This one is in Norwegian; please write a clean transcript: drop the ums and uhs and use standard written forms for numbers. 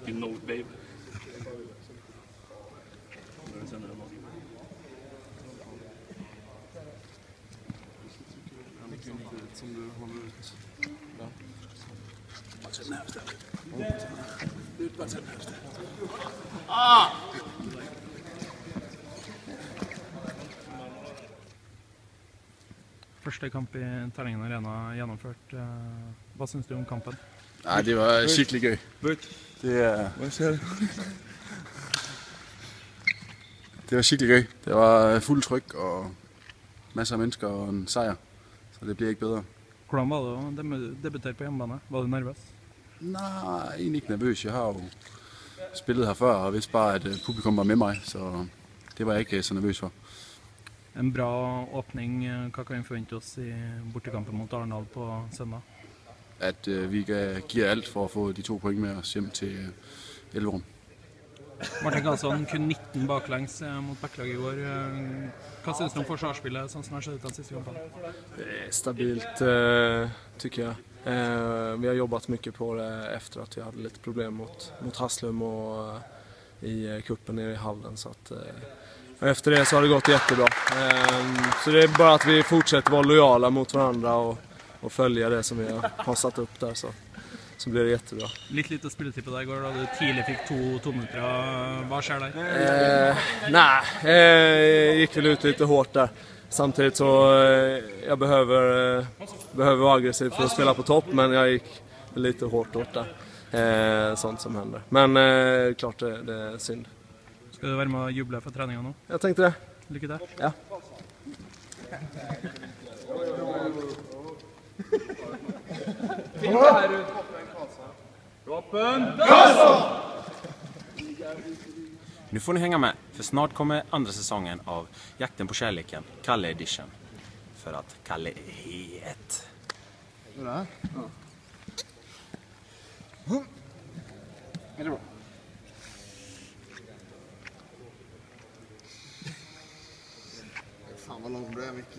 You know, babe. Som du holder ut. Ja. Bare til den nærmeste. Ut, bare til den nærmeste. Første kamp i Terningen Arena gjennomført. Hva synes du om kampen? Nei, det var skikkelig gøy. Hva skjer? Det var skikkelig gøy. Det var fuld trykk og masser av mennesker og en sejr. Så det bliver ikke bedre. Hvordan var det å debutere på hjemmebane? Var du nervøs? Nej, egentlig ikke nervøs. Jeg har jo spillet her før og vidste bare, at publikum var med mig, så det var jeg ikke så nervøs for. En bra åpning. Hva kan vi forvente oss i bortekampen mot Arendal på søndag? At vi giver alt for at få de 2 point med os hjem til Elverum. Martin Karlsson, kun 19 baklengs mot Bækkelaget i går. Hva synes du om forsvarsspillet, sånn som har skjedd ut den siste kampen? Stabilt, tycker jag. Vi har jobbat mycket på det efter att vi hade lite problem mot Haslum och i kuppen nere i hallen. Så att, efter det så har det gått jättebra. Så det är bara att vi fortsätter vara lojala mot varandra och följa det som vi har satt upp där. Så blir det jättebra. Lite spilletid på deg i går da du tidlig fikk 2 minutter. Hva skjer der? Nej, gick väl ut lite hårt där. Samtidigt så jag behöver vara aggressiv för att spela på topp, men jag gick lite hårt åt där. Sånt som händer. Men klart det är synd. Skal du være med og juble for treningen nå? Jag tänkte det. Lykke til. Ja. Nu får ni hänga med, för snart kommer andra säsongen av Jakten på kärleken, Kalle Edition. För att Kalle är het. Är det? Ja. Är det bra? Fan vad lång du är, Micke.